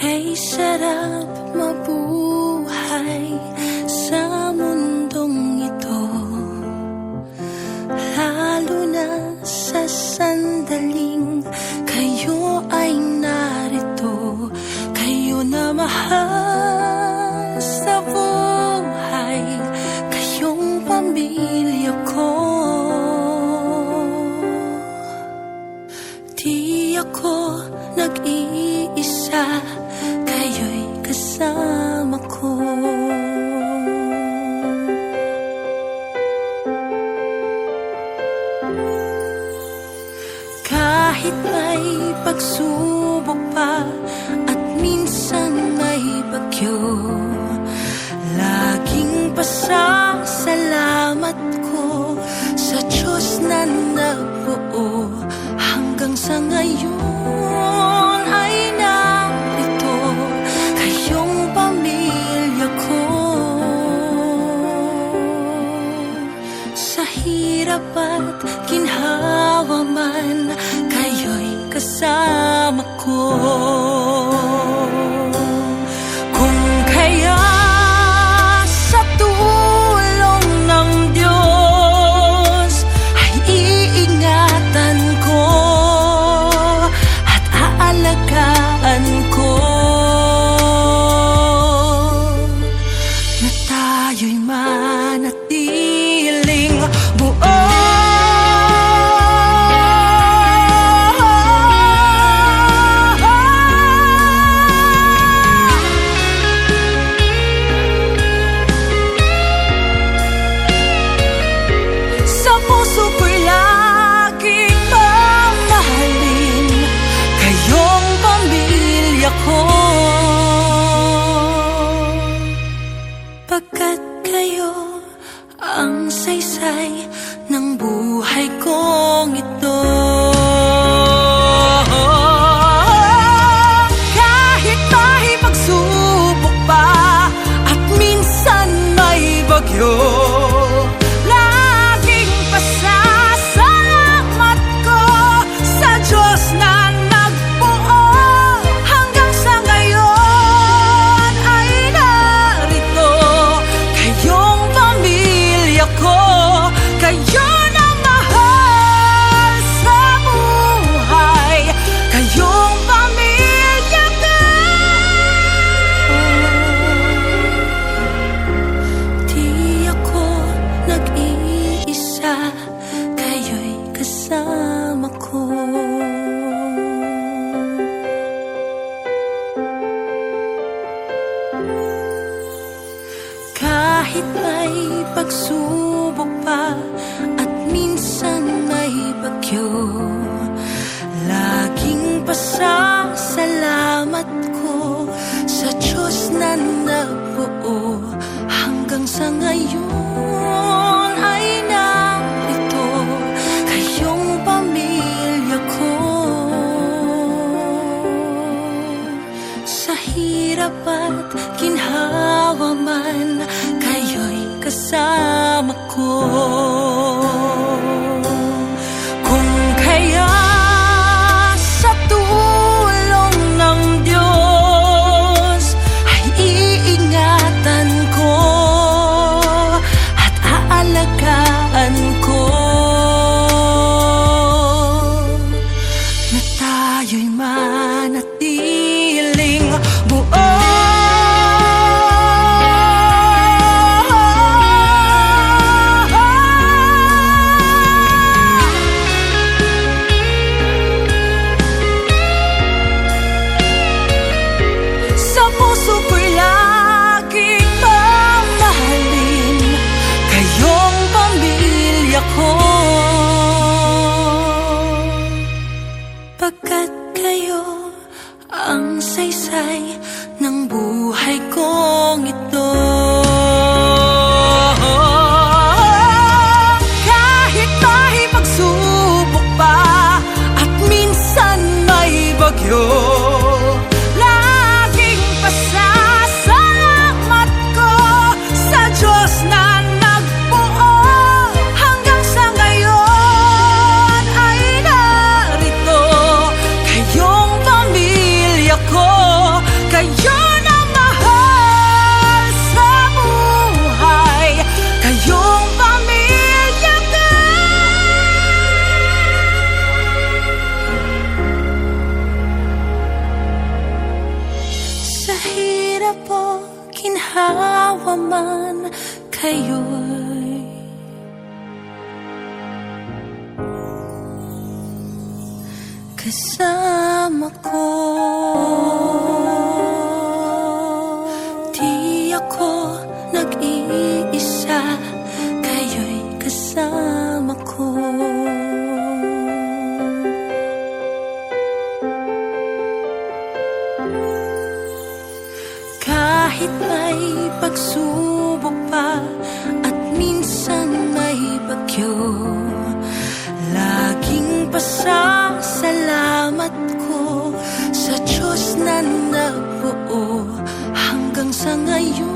Kay sarap mabuhay sa mundong ito, lalo na sa sandaling kayo ay narito. Kayo na mahal sa buhay, kayong pamilya ko. Di ako nag-iisa, kayo'y kasama ko. Kahit may pagsubok pa at minsan may bagyo, laging pasasalamat ko sa Diyos na nagbuo. Hanggang sa ngayon ay narito, kayong pamilya ko. Sa hirap at ginhawa man, kayo'y kasama ko. Kung kaya sa tulong ng Diyos ay iingatan ko at aalagaan ko, na tayo'y manatiling buo. Pagkat kayo ang saysay ng buhay kong ito. Kahit may pagsubok pa at minsan may bagyo, laging pasasalamat ko sa Diyos na nagbuo. Hanggang sa ngayon ay narito, kayong pamilya ko. Kayo na mahal sa buhay, kayong pamilya ko. Di ako nag-iisa, kayo'y kasama ko. Kahit may pagsubok pa at minsan may bagyo, laging pasasalamat ko sa Diyos na nagbuo. Hanggang sa ngayon ay narito, kayong pamilya ko. Sa hirap at ginhawa man, kayo'y kasama ko. Kung kaya sa tulong ng Diyos ay iingatan ko at aalagaan ko, na tayo'y manatiling buo. Pagkat kayo ang saysay ng buhay kong ito. Kahit may pagsubok pa at minsan may bagyo, laging pasasalamat ko sa Diyos na nagbuo. Hanggang sa ngayon ay narito, kayong pamilya ko. Sa hirap o ginhawa man kayo'y kasama ko. Di ako nag-iisa, kayo'y kasama ko. Kahit may pagsubok pa at minsan may bagyo, laging pasasalamat ko sa Diyos na nagbuo hanggang sa ngayon.